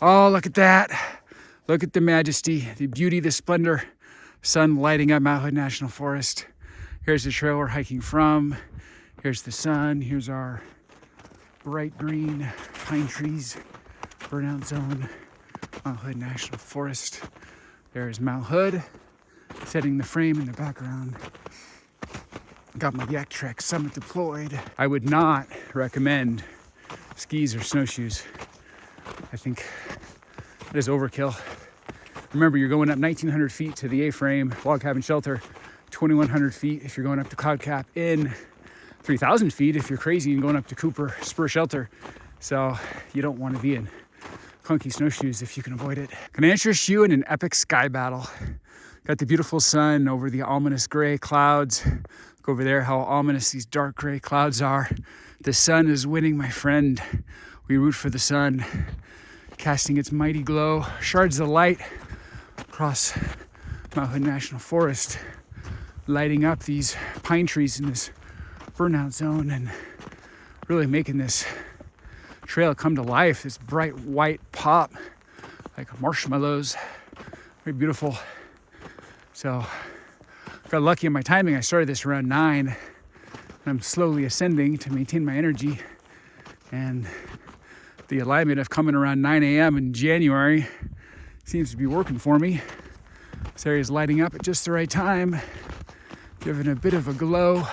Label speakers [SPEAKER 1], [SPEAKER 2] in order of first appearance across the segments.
[SPEAKER 1] Oh, look at that. Look at the majesty, the beauty, the splendor. Sun lighting up Mount Hood National Forest. Here's the trail we're hiking from. Here's the sun. Here's our bright green pine trees, burnout zone, Mount Hood National Forest. There's Mount Hood, setting the frame in the background. Got my YakTrax Summit deployed. I would not recommend skis or snowshoes. I think that is overkill. Remember, you're going up 1,900 feet to the A-frame log cabin shelter, 2,100 feet if you're going up to Cloud Cap, in 3,000 feet if you're crazy and going up to Cooper Spur Shelter. So you don't want to be in clunky snowshoes if you can avoid it. Gonna interest you in an epic sky battle. Got the beautiful sun over the ominous gray clouds. Look over there how ominous these dark gray clouds are. The sun is winning, my friend. We root for the sun, casting its mighty glow. Shards of light across Mount Hood National Forest, lighting up these pine trees in this burnout zone and really making this trail come to life. This bright white pop like marshmallows. Very beautiful. So got lucky in my timing. I started this around 9 and I'm slowly ascending to maintain my energy, and the alignment of coming around 9 a.m. in January seems to be working for me. This area is lighting up at just the right time, giving a bit of a glow.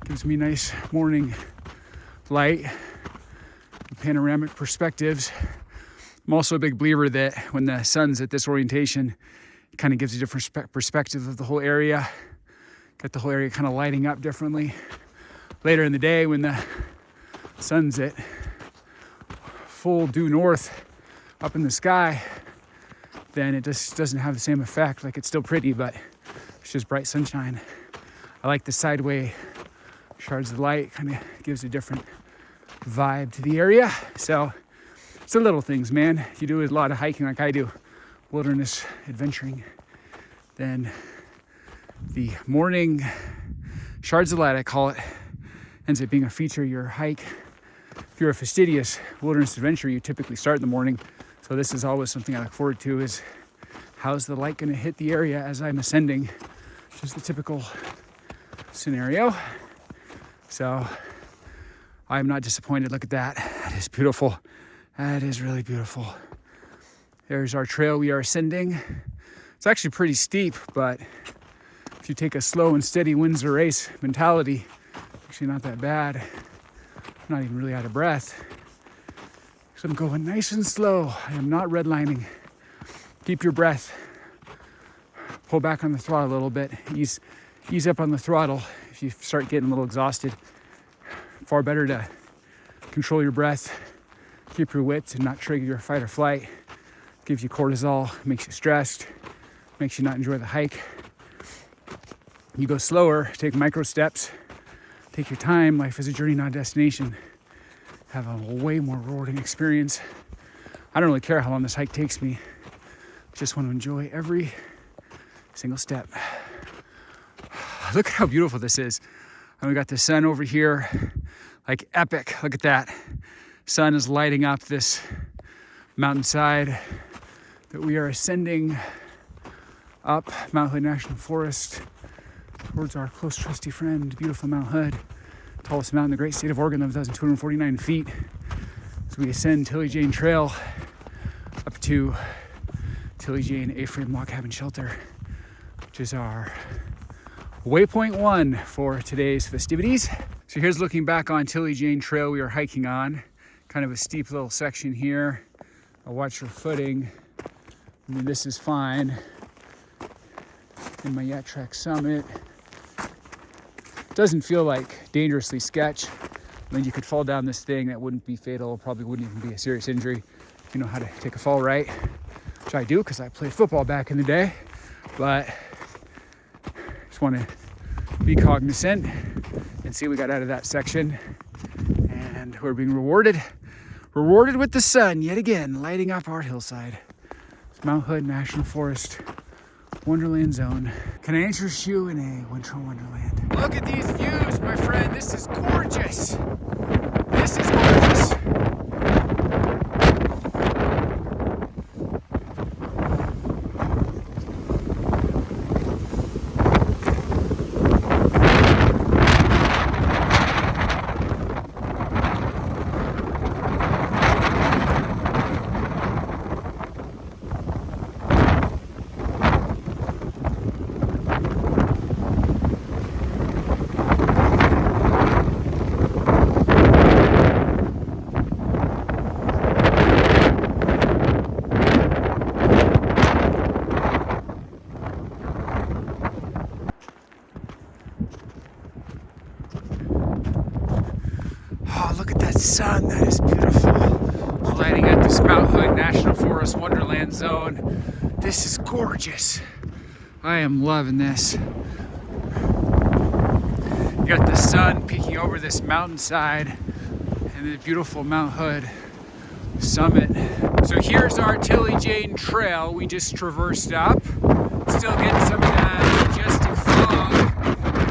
[SPEAKER 1] Gives me nice morning light, panoramic perspectives. I'm also a big believer that when the sun's at this orientation, it kind of gives you a different perspective of the whole area. Got the whole area kind of lighting up differently. Later in the day, when the sun's at full due north up in the sky, then it just doesn't have the same effect. Like, it's still pretty, but it's just bright sunshine. I like the sideway shards of light, kind of gives a different vibe to the area. So it's the little things, man. If you do a lot of hiking like I do, wilderness adventuring, then the morning shards of light, I call it, ends up being a feature of your hike. If you're a fastidious wilderness adventurer, you typically start in the morning. So this is always something I look forward to, is how's the light going to hit the area as I'm ascending? Just the typical scenario. So I'm not disappointed. Look at that. That is beautiful. That is really beautiful. There's our trail we are ascending. It's actually pretty steep, but if you take a slow and steady wins the race mentality, actually not that bad. I'm not even really out of breath. So I'm going nice and slow. I am not redlining. Keep your breath. Pull back on the throttle a little bit. Ease up on the throttle if you start getting a little exhausted. Far better to control your breath, keep your wits, and not trigger your fight or flight. Gives you cortisol, makes you stressed, makes you not enjoy the hike. You go slower, take micro steps, take your time. Life is a journey, not a destination. Have a way more rewarding experience. I don't really care how long this hike takes me. I just want to enjoy every single step. Look at how beautiful this is. And we got the sun over here, like epic. Look at that. Sun is lighting up this mountainside that we are ascending up Mount Hood National Forest towards our close trusty friend, beautiful Mount Hood, tallest mountain in the great state of Oregon, 11,249 feet. So we ascend Tilly Jane Trail up to Tilly Jane A-frame log cabin shelter, which is our Waypoint 1 for today's festivities. So here's looking back on Tilly Jane Trail we are hiking on. Kind of a steep little section here. I'll watch your footing. I mean, this is fine. In my YakTrax Summit. Doesn't feel like dangerously sketch. I mean, you could fall down this thing. That wouldn't be fatal. Probably wouldn't even be a serious injury if you know how to take a fall right. Which I do, because I played football back in the day. But just want to be cognizant and see what we got out of that section. And we're being rewarded with the sun yet again, lighting up our hillside. It's Mount Hood National Forest Wonderland Zone. Can I interest you in a winter wonderland? Look at these views, my friend. This is gorgeous. This is gorgeous. Burnout Wonderland zone. This is gorgeous. I am loving this. You got the sun peeking over this mountainside and the beautiful Mount Hood summit. So here's our Tilly Jane Trail we just traversed up. Still getting some of that majestic fog,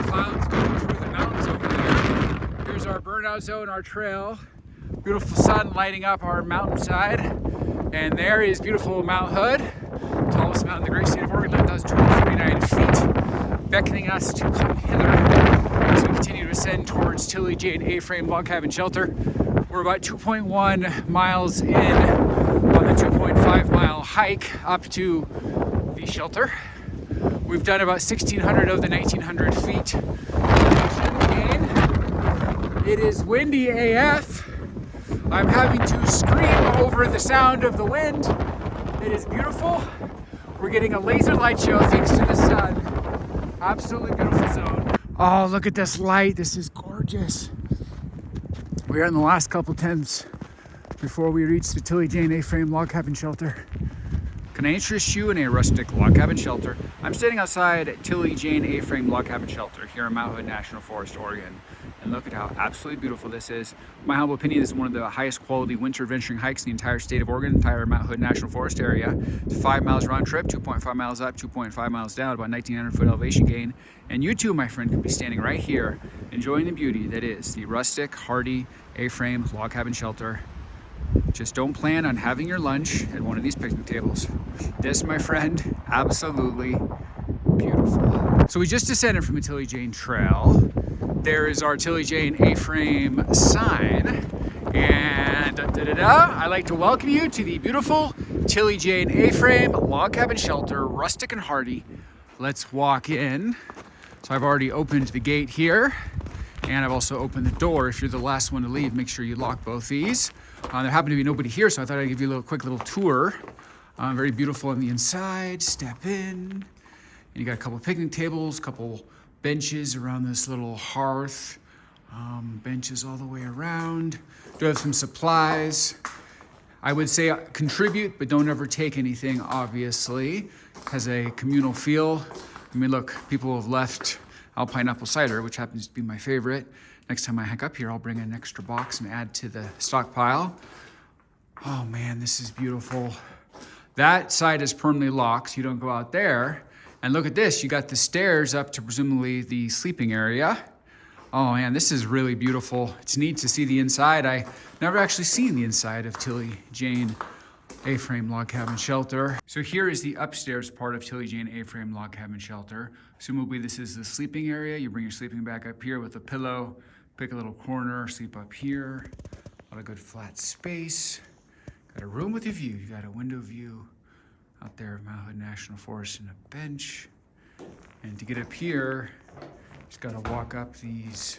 [SPEAKER 1] clouds going through the mountains over there. Here's our burnout zone, our trail. Beautiful sun lighting up our mountainside. And there is beautiful Mount Hood, tallest mountain in the great state of Oregon, 9,239 feet, beckoning us to come hither as we continue to ascend towards Tilly Jane A-frame log cabin shelter. We're about 2.1 miles in on the 2.5 mile hike up to the shelter. We've done about 1,600 of the 1,900 feet. It is windy AF. I'm having to scream over the sound of the wind. It is beautiful. We're getting a laser light show thanks to the sun. Absolutely beautiful zone. Oh, look at this light. This is gorgeous. We are in the last couple temps before we reach the Tilly Jane A-frame log cabin shelter. Can I interest you in a rustic log cabin shelter? I'm standing outside Tilly Jane A-frame log cabin shelter here in Mount Hood National Forest, Oregon. And look at how absolutely beautiful this is. In my humble opinion, this is one of the highest quality winter venturing hikes in the entire state of Oregon, entire Mount Hood National Forest area. It's 5 miles round trip, 2.5 miles up, 2.5 miles down, about 1,900 foot elevation gain. And you too, my friend, can be standing right here, enjoying the beauty that is the rustic, hardy, A-frame log cabin shelter. Just don't plan on having your lunch at one of these picnic tables. This, my friend, absolutely beautiful. So we just descended from the Tilly Jane Trail. There is our Tilly Jane A-frame sign. And I'd like to welcome you to the beautiful Tilly Jane A-frame log cabin shelter, rustic and hardy. Let's walk in. So I've already opened the gate here, and I've also opened the door. If you're the last one to leave, make sure you lock both these. There happened to be nobody here, so I thought I'd give you a quick little tour. Very beautiful on the inside. Step in, and you got a couple picnic tables, couple benches around this little hearth. Benches all the way around. Do have some supplies. I would say contribute, but don't ever take anything, obviously. Has a communal feel. I mean, look, people have left Alpine apple cider, which happens to be my favorite. Next time I hike up here, I'll bring an extra box and add to the stockpile. Oh man, this is beautiful. That side is permanently locked, so you don't go out there. And look at this, you got the stairs up to presumably the sleeping area. Oh man, this is really beautiful. It's neat to see the inside. I never actually seen the inside of Tilly Jane A-frame log cabin shelter. So here is the upstairs part of Tilly Jane A-frame log cabin shelter. Presumably this is the sleeping area. You bring your sleeping bag up here with a pillow, pick a little corner, sleep up here. A lot of good flat space. Got a room with a view. You got a window view out there of Mount Hood National Forest and a bench. And to get up here, just gotta walk up these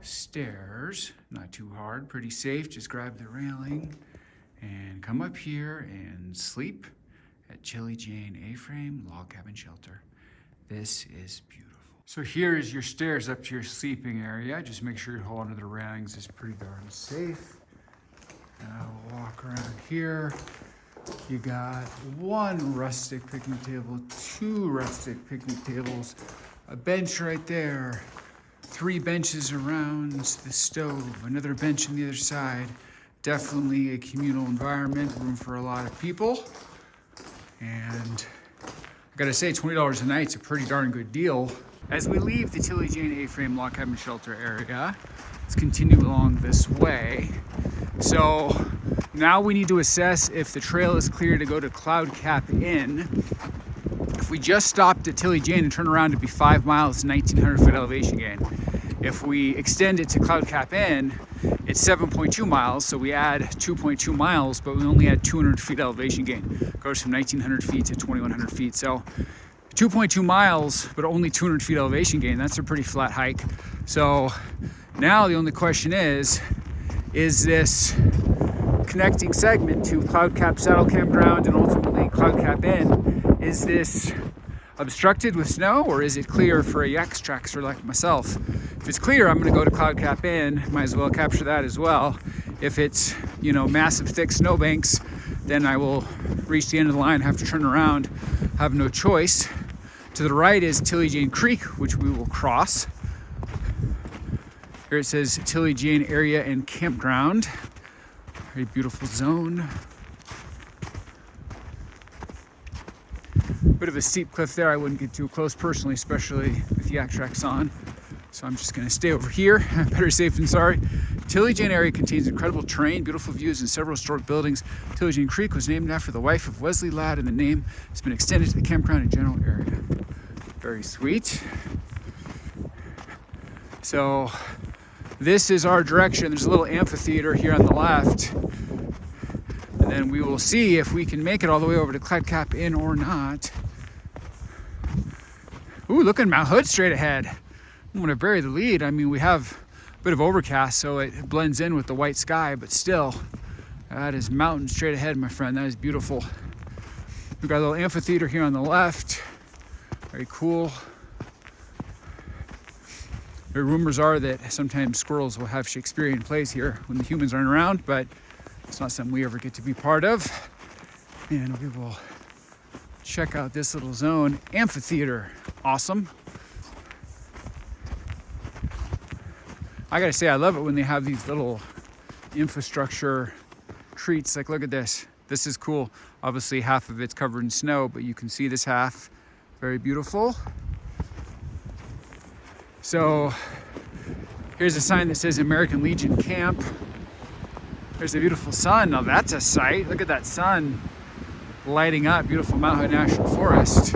[SPEAKER 1] stairs. Not too hard, pretty safe. Just grab the railing and come up here and sleep at Tilly Jane A-frame log cabin shelter. This is beautiful. So here is your stairs up to your sleeping area. Just make sure you hold onto the railings. It's pretty darn safe. And I'll walk around here. You got one rustic picnic table, two rustic picnic tables, a bench right there, 3 benches around the stove, another bench on the other side. Definitely a communal environment, room for a lot of people. And I gotta say, $20 a night's a pretty darn good deal. As we leave the Tilly Jane A-frame log cabin shelter area, let's continue along this way. So now we need to assess if the trail is clear to go to Cloud Cap Inn. If we just stopped at Tilly Jane and turn around, it'd be 5 miles, 1,900 foot elevation gain. If we extend it to Cloud Cap Inn, it's 7.2 miles, so we add 2.2 miles, but we only add 200 feet elevation gain. It goes from 1,900 feet to 2,100 feet. So 2.2 miles, but only 200 feet elevation gain. That's a pretty flat hike. So now the only question is this connecting segment to Cloud Cap Saddle Campground and ultimately Cloud Cap Inn, is this obstructed with snow, or is it clear for a YakTraxer like myself? If it's clear, I'm gonna go to Cloud Cap Inn, might as well capture that as well. If it's, massive thick snowbanks, then I will reach the end of the line, have to turn around, have no choice. To the right is Tilly Jane Creek, which we will cross. Here it says Tilly Jane Area and Campground. Very beautiful zone. Bit of a steep cliff there. I wouldn't get too close personally, especially with YakTrax on. So I'm just gonna stay over here. Better safe than sorry. Tilly Jane area contains incredible terrain, beautiful views, and several historic buildings. Tilly Jane Creek was named after the wife of Wesley Ladd, and the name has been extended to the campground and general area. Very sweet. So this is our direction. There's a little amphitheater here on the left. And then we will see if we can make it all the way over to Cloud Cap Inn or not. Ooh, look at Mount Hood straight ahead. I'm gonna bury the lead. I mean, we have a bit of overcast, so it blends in with the white sky, but still, that is mountain straight ahead, my friend. That is beautiful. We've got a little amphitheater here on the left. Very cool. The rumors are that sometimes squirrels will have Shakespearean plays here when the humans aren't around, but it's not something we ever get to be part of. And we will check out this little zone. Amphitheater, awesome. I gotta say, I love it when they have these little infrastructure treats. Like, look at this. This is cool. Obviously, half of it's covered in snow, but you can see this half. Very beautiful. So, here's a sign that says American Legion Camp. There's a beautiful sun. Now that's a sight. Look at that sun lighting up beautiful Mount Hood National Forest.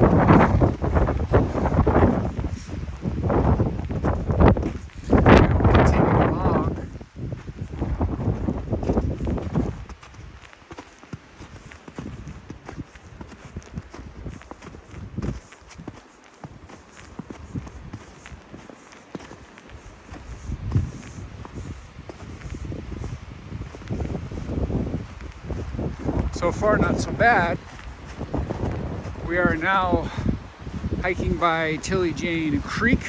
[SPEAKER 1] So far, not so bad. We are now hiking by Tilly Jane Creek.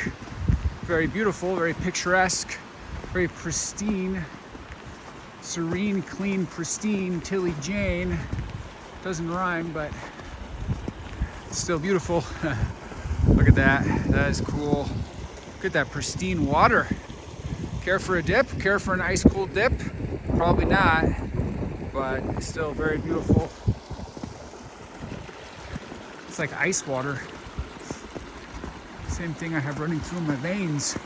[SPEAKER 1] Very beautiful, very picturesque, very pristine, serene, clean, pristine Tilly Jane. Doesn't rhyme, but it's still beautiful. Look at that, that is cool. Look at that pristine water. Care for a dip? Care for an ice cold dip? Probably not. But it's still very beautiful. It's like ice water. Same thing I have running through my veins.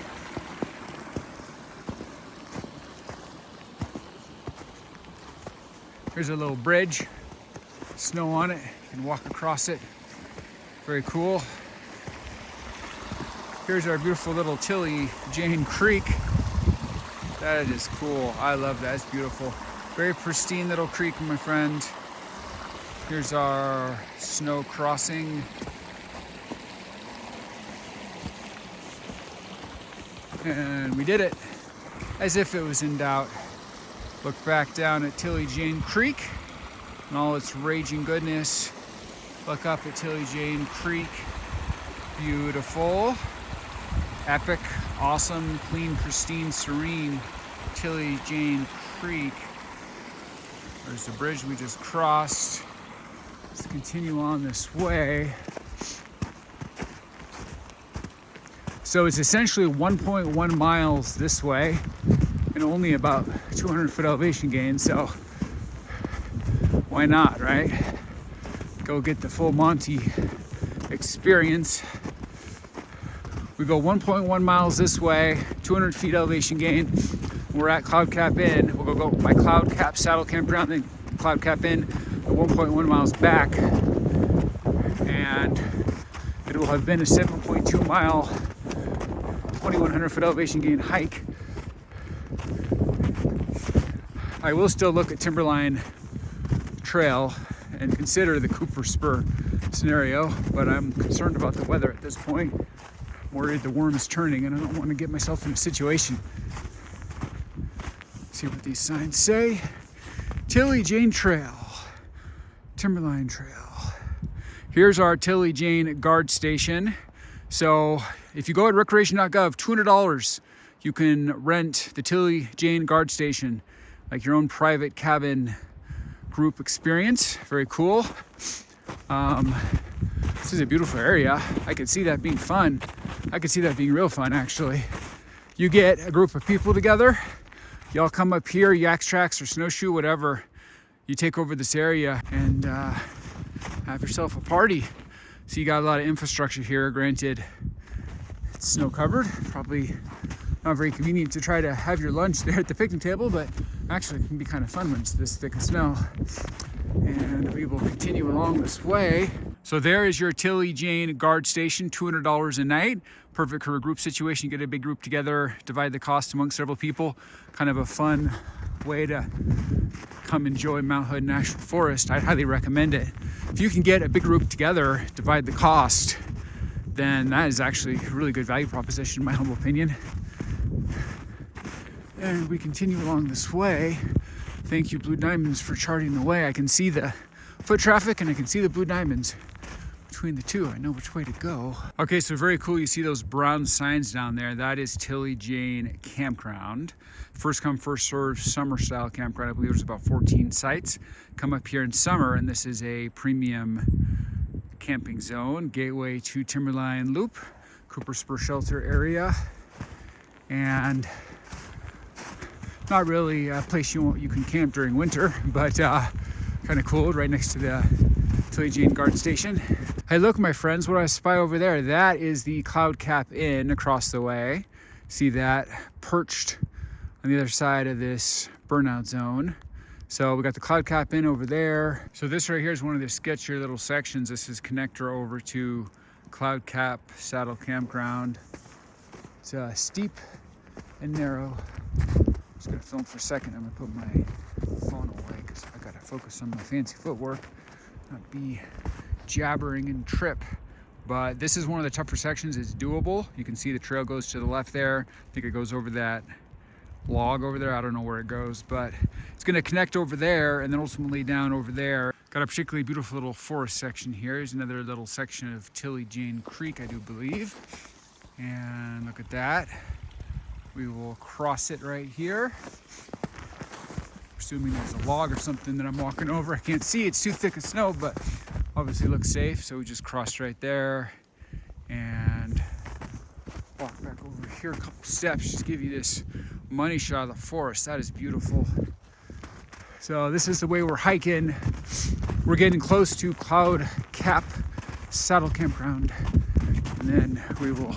[SPEAKER 1] Here's a little bridge, snow on it. You can walk across it. Very cool. Here's our beautiful little Tilly Jane Creek. That is cool. I love that. It's beautiful. Very pristine little creek, my friend. Here's our snow crossing. And we did it, as if it was in doubt. Look back down at Tilly Jane Creek and all its raging goodness. Look up at Tilly Jane Creek. Beautiful, epic, awesome, clean, pristine, serene Tilly Jane Creek. There's the bridge we just crossed. Let's continue on this way. So it's essentially 1.1 miles this way and only about 200 foot elevation gain. So why not, right? Go get the full Monty experience. We go 1.1 miles this way, 200 feet elevation gain. We're at Cloud Cap Inn. We'll go by Cloud Cap Saddle Campground, then Cloud Cap Inn, 1.1 miles back. And it will have been a 7.2 mile, 2,100 foot elevation gain hike. I will still look at Timberline Trail and consider the Cooper Spur scenario, but I'm concerned about the weather at this point. I'm worried the worm is turning and I don't want to get myself in a situation. See what these signs say. Tilly Jane Trail, Timberline Trail. Here's our Tilly Jane guard station. So if you go at recreation.gov, $200, you can rent the Tilly Jane guard station, like your own private cabin group experience. Very cool. This is a beautiful area. I could see that being fun. I could see that being real fun, actually. You get a group of people together, y'all come up here, YakTrax or Snowshoe, whatever. You take over this area and have yourself a party. So you got a lot of infrastructure here. Granted, it's snow covered. Probably not very convenient to try to have your lunch there at the picnic table, but actually it can be kind of fun when it's this thick of snow. And we will continue along this way. So there is your Tilly Jane guard station, $200 a night. Perfect for a group situation. You get a big group together, divide the cost among several people. Kind of a fun way to come enjoy Mount Hood National Forest. I'd highly recommend it. If you can get a big group together, divide the cost, then that is actually a really good value proposition in my humble opinion. And we continue along this way. Thank you, Blue Diamonds, for charting the way. I can see the foot traffic and I can see the Blue Diamonds. Between the two, I know which way to go. Okay, so very cool. You see those brown signs down there. That is Tilly Jane Campground. First come, first served summer style campground. I believe there's about 14 sites. Come up here in summer, and this is a premium camping zone. Gateway to Timberline Loop, Cooper Spur Shelter area. And not really a place you can camp during winter, but kind of cool, right next to the Tilly Jane guard station. Hey, look, my friends, what I spy over there, that is the Cloud Cap Inn across the way. See that perched on the other side of this burnout zone. So we got the Cloud Cap Inn over there. So this right here is one of the sketchier little sections. This is connector over to Cloud Cap Saddle Campground. It's steep and narrow. Just gonna film for a second. I'm gonna put my phone away because I gotta focus on my fancy footwork, not be jabbering and trip. But this is one of the tougher sections. It's doable. You can see the trail goes to the left there. I think it goes over that log over there. I don't know where it goes, but it's going to connect over there and then ultimately down over there. Got a particularly beautiful little forest section here. Here's another little section of Tilly Jane Creek, I do believe. And look at that. We will cross it right here. Assuming there's a log or something that I'm walking over. I can't see, it's too thick of snow, but obviously looks safe. So we just crossed right there and walk back over here a couple steps, just give you this money shot of the forest. That is beautiful. So this is the way we're hiking. We're getting close to Cloud Cap Saddle Campground, and then we will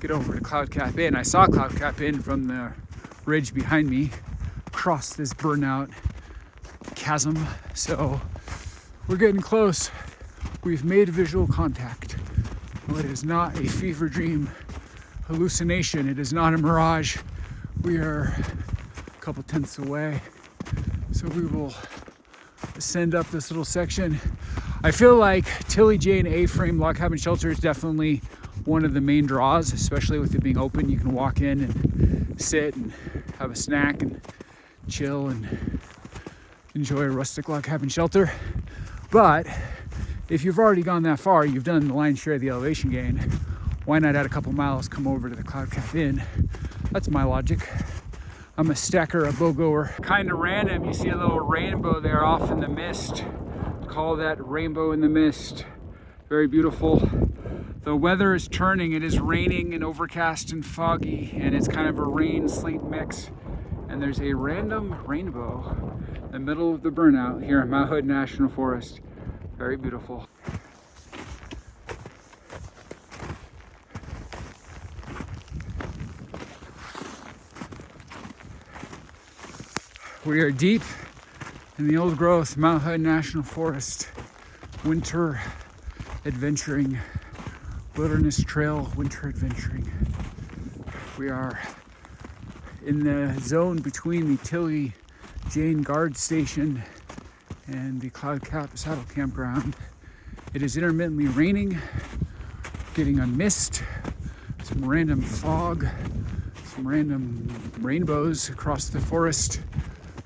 [SPEAKER 1] get over to Cloud Cap Inn. I saw Cloud Cap Inn from the ridge behind me, across this burnout chasm. So we're getting close. We've made visual contact. No, it is not a fever dream hallucination. It is not a mirage. We are a couple tenths away. So we will ascend up this little section. I feel like Tilly Jane A-frame log cabin shelter is definitely one of the main draws, especially with it being open. You can walk in and sit and have a snack and chill and enjoy a rustic log cabin shelter. But if you've already gone that far, you've done the lion's share of the elevation gain, why not add a couple miles, come over to the Cloud Cap Inn? That's my logic. I'm a stacker, a bow-goer. Kind of random, you see a little rainbow there off in the mist. Call that rainbow in the mist. Very beautiful. The weather is turning. It is raining and overcast and foggy, and it's kind of a rain-sleet mix. And there's a random rainbow in the middle of the burnout here in Mount Hood National Forest. Very beautiful. We are deep in the old growth Mount Hood National Forest. Winter adventuring, wilderness trail winter adventuring. We are in the zone between the Tilly Jane guard station and the Cloud Cap Saddle Campground. It is intermittently raining, getting a mist, some random fog, some random rainbows across the forest.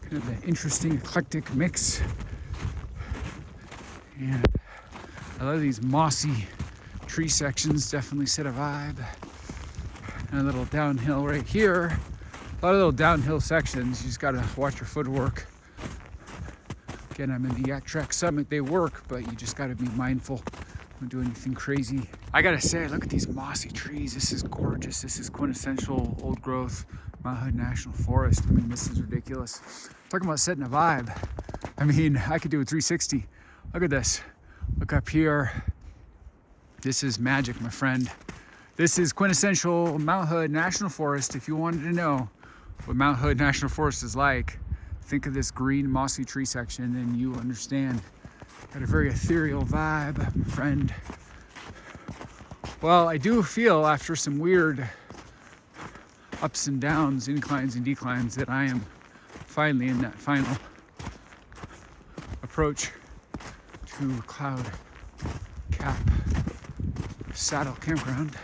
[SPEAKER 1] Kind of an interesting eclectic mix. And I love these mossy tree sections, definitely set a vibe. And a little downhill right here. A lot of little downhill sections, you just gotta watch your footwork. Again, I'm in the YakTrax summit. They work, but you just got to be mindful. Don't do anything crazy. I gotta say, look at these mossy trees. This is gorgeous. This is quintessential old growth Mount Hood National Forest. I mean, this is ridiculous. Talking about setting a vibe. I mean, I could do a 360. Look at this. Look up here. This is magic, my friend. This is quintessential Mount Hood National Forest. If you wanted to know what Mount Hood National Forest is like, think of this green mossy tree section and you understand. Got a very ethereal vibe, my friend. Well, I do feel after some weird ups and downs, inclines and declines, that I am finally in that final approach to Cloud Cap Saddle Campground.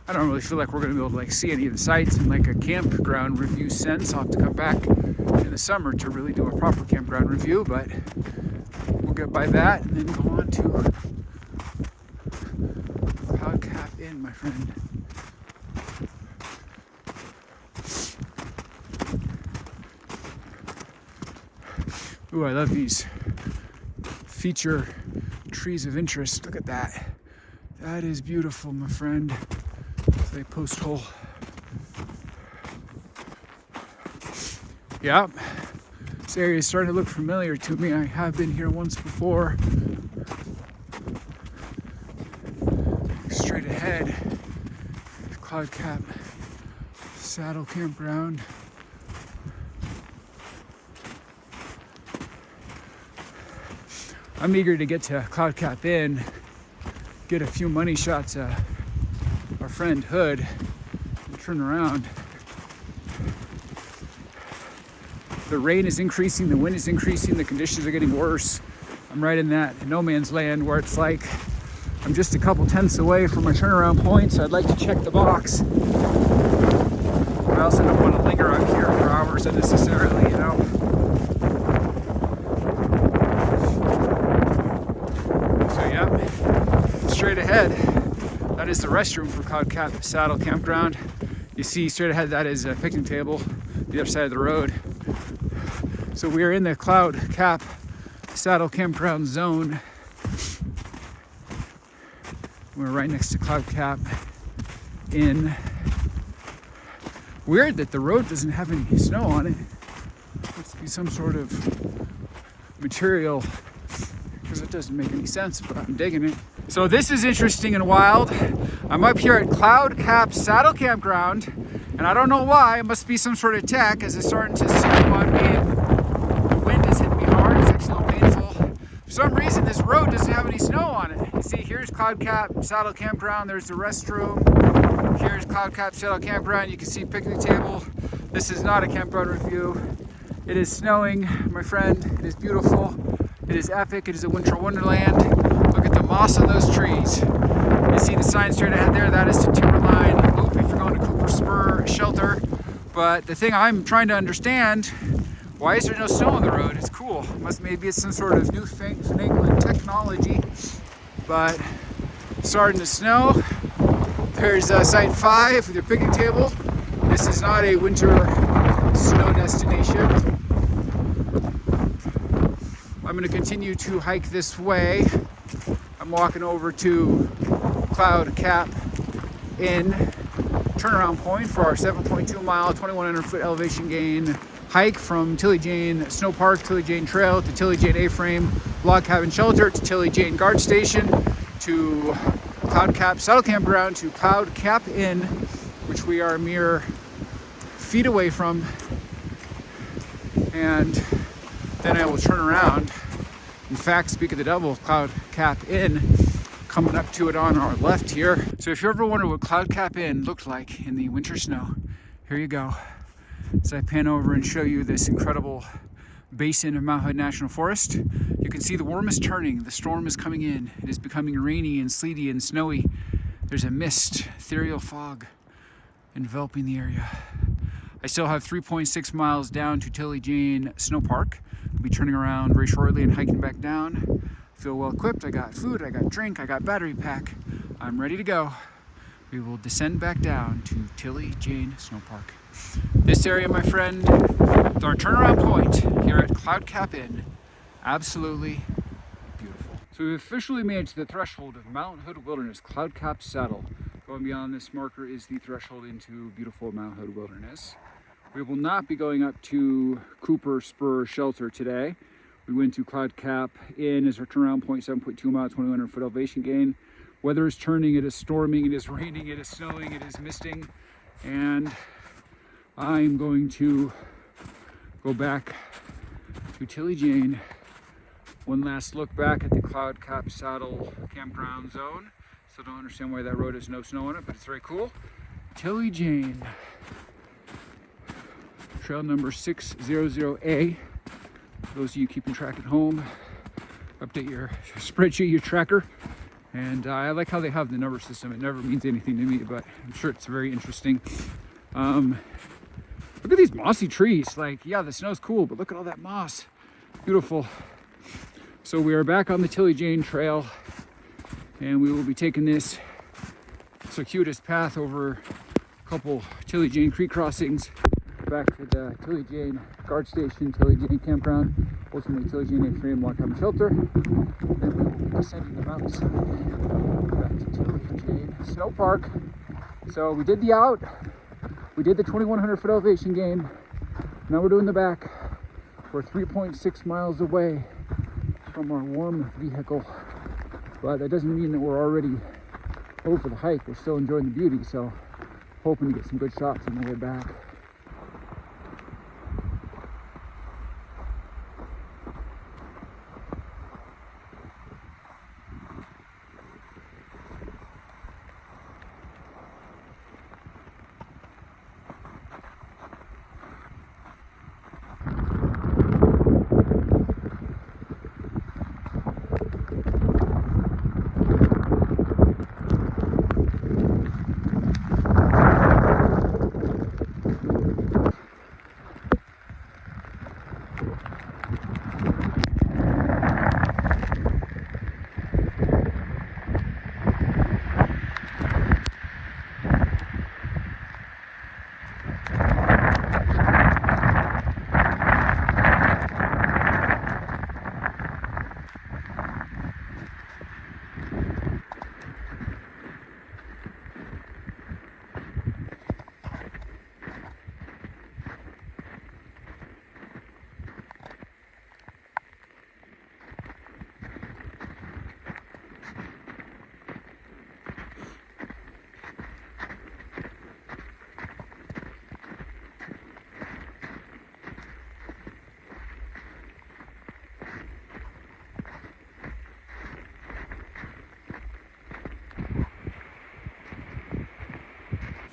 [SPEAKER 1] I don't really feel like we're gonna be able to like see any of the sites in like a campground review sense. I'll have to come back in the summer to really do a proper campground review, but we'll get by that and then go on to Cloud Cap Inn, my friend. Ooh, I love these feature trees of interest. Look at that. That is beautiful, my friend. It's a post hole. Yep. This area is starting to look familiar to me. I have been here once before. Straight ahead, Cloud Cap Saddle Campground. I'm eager to get to Cloud Cap Inn, get a few money shots of our friend Hood, and turn around. The rain is increasing, the wind is increasing, the conditions are getting worse. I'm right in that no man's land where it's like I'm just a couple tenths away from my turnaround point, so I'd like to check the box. I also don't want to linger out here for hours unnecessarily, you know. So yeah, straight ahead, that is the restroom for Cloud Cap Saddle Campground. You see straight ahead, that is a picnic table, the other side of the road. So we are in the Cloud Cap Saddle Campground zone. We're right next to Cloud Cap Inn. Weird that the road doesn't have any snow on it. Must be some sort of material, because it doesn't make any sense, but I'm digging it. So this is interesting and wild. I'm up here at Cloud Cap Saddle Campground, and I don't know why. It must be some sort of tech, as it's starting to snow on me. The wind is hitting me hard. It's actually a little painful. For some reason, this road doesn't have any snow on it. You see, here's Cloud Cap Saddle Campground. There's the restroom. Here's Cloud Cap Saddle Campground. You can see picnic table. This is not a campground review. It is snowing, my friend. It is beautiful. It is epic. It is a winter wonderland. Look at the moss on those trees. You see the sign straight ahead there. That is the Timberline Loop if you're going to Cooper Spur Shelter. But the thing I'm trying to understand, why is there no snow on the road? It's cool. Maybe it's some sort of new finagling technology. But starting to snow. There's site 5 with your picnic table. This is not a winter snow destination. I'm going to continue to hike this way. I'm walking over to Cloud Cap Inn, turnaround point for our 7.2 mile, 2,100 foot elevation gain hike from Tilly Jane Sno-Park, Tilly Jane Trail to Tilly Jane A-frame log cabin shelter to Tilly Jane guard station to Cloud Cap Saddle Campground to Cloud Cap Inn, which we are mere feet away from, and then I will turn around. In fact, speak of the devil, Cloud Cap Inn, coming up to it on our left here. So if you ever wonder what Cloud Cap Inn looked like in the winter snow, here you go. As I pan over and show you this incredible basin of Mount Hood National Forest, you can see the worm is turning, the storm is coming in. It is becoming rainy and sleety and snowy. There's a mist, ethereal fog enveloping the area. I still have 3.6 miles down to Tilly Jane Sno-Park. I'll be turning around very shortly and hiking back down. I feel well equipped. I got food, I got drink, I got battery pack. I'm ready to go. We will descend back down to Tilly Jane Sno-Park. This area, my friend, is our turnaround point here at Cloud Cap Inn. Absolutely beautiful. So we've officially made it to the threshold of Mount Hood Wilderness Cloud Cap Saddle. Going beyond this marker is the threshold into beautiful Mount Hood Wilderness. We will not be going up to Cooper Spur Shelter today. We went to Cloud Cap Inn as our turnaround point, 7.2 mile, 2,100 foot elevation gain. Weather is turning, it is storming, it is raining, it is snowing, it is misting, and I'm going to go back to Tilly Jane. One last look back at the Cloud Cap Saddle campground zone. Still don't understand why that road has no snow on it, but it's very cool. Tilly Jane. Trail number 600A. For those of you keeping track at home, update your spreadsheet, your tracker. And I like how they have the number system. It never means anything to me, but I'm sure it's very interesting. Look at these mossy trees. Like, yeah, the snow's cool, but look at all that moss. Beautiful. So we are back on the Tilly Jane Trail, and we will be taking this circuitous path over a couple Tilly Jane Creek crossings back to the Tilly Jane Guard Station, Tilly Jane Campground, ultimately Tilly Jane A-Frame Log Cabin Shelter. Then we will be descending the mountainside back to Tilly Jane Sno-Park. So we did the out, we did the 2,100 foot elevation gain. Now we're doing the back. We're 3.6 miles away from our warm vehicle, but that doesn't mean that we're already over the hike. We're still enjoying the beauty, so hoping to get some good shots on the way back.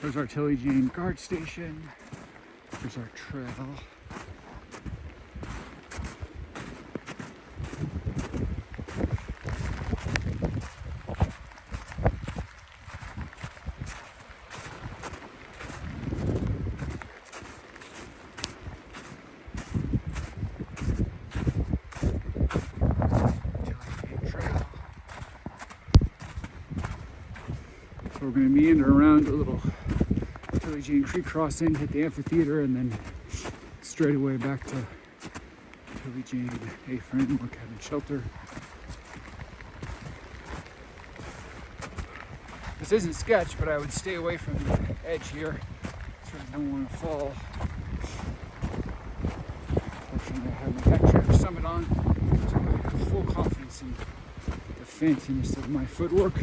[SPEAKER 1] There's our Tilly Jane Guard Station. There's our trail. So we're going to meander around a little Tilly Jane Creek crossing, hit the amphitheater, and then straight away back to Tilly Jane A-Frame Log Cabin Shelter. This isn't sketch, but I would stay away from the edge here. Certainly don't want to fall. Fortunately, I have my YakTrax Summit on, so I have full confidence in the fanciness of my footwork.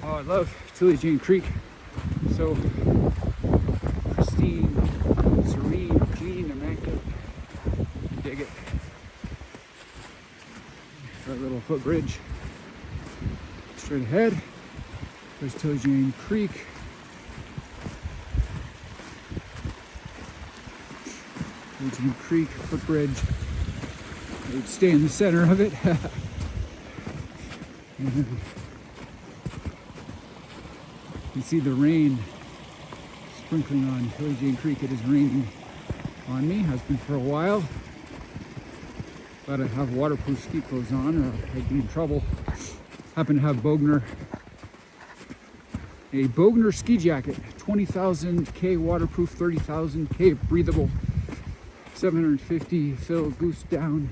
[SPEAKER 1] Oh, I love Tilly Jane Creek. So pristine, serene, clean, immaculate. Dig it. Our little footbridge. Straight ahead. There's Tilly Jane Creek. Tilly Jane Creek footbridge. I would stay in the center of it. You see the rain sprinkling on Tilly Jane Creek. It is raining on me, has been for a while. Glad I have waterproof ski clothes on or I'd be in trouble. Happen to have a Bogner ski jacket, 20,000 K waterproof, 30,000 K breathable. 750 fill boost down.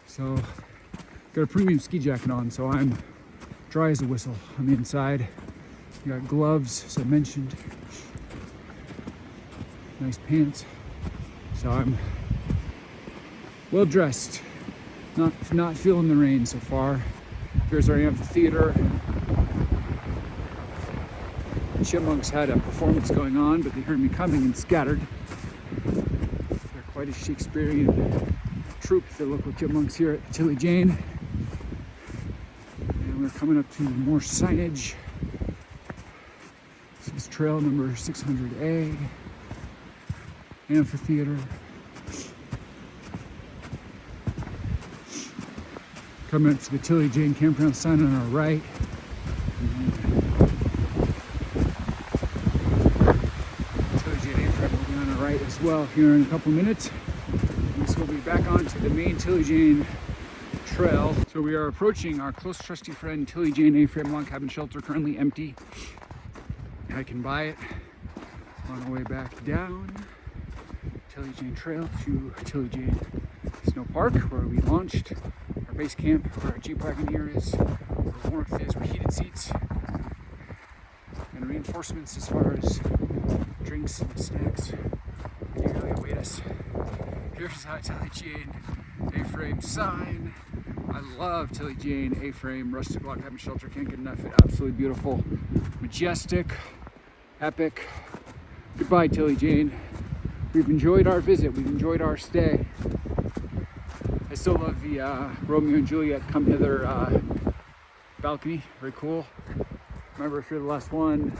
[SPEAKER 1] So got a premium ski jacket on, so I'm dry as a whistle on the inside. Got gloves, as I mentioned. Nice pants. So I'm well dressed. Not feeling the rain so far. Here's our amphitheater. The chipmunks had a performance going on, but they heard me coming and scattered. They're quite a Shakespearean troupe, the local chipmunks here at Tilly Jane. And we're coming up to more signage. This is trail number 600A, Amphitheater. Coming up to the Tilly Jane Campground sign on our right. Tilly Jane A-frame will be on our right as well here in a couple minutes. And so we'll be back onto the main Tilly Jane trail. So we are approaching our close trusty friend Tilly Jane A-frame log cabin shelter, currently empty. I can buy it on our way back down Tilly Jane Trail to Tilly Jane Sno-Park, where we launched our base camp, where our Jeep wagon here is, where warmth is, where heated seats, and reinforcements as far as drinks and snacks eagerly await us. Here's our Tilly Jane A-frame sign. I love Tilly Jane A-frame rustic log cabin shelter. Can't get enough of it. Absolutely beautiful, majestic, epic. Goodbye, Tilly Jane. We've enjoyed our visit. We've enjoyed our stay. I still love the Romeo and Juliet come hither balcony. Very cool. Remember, if you're the last one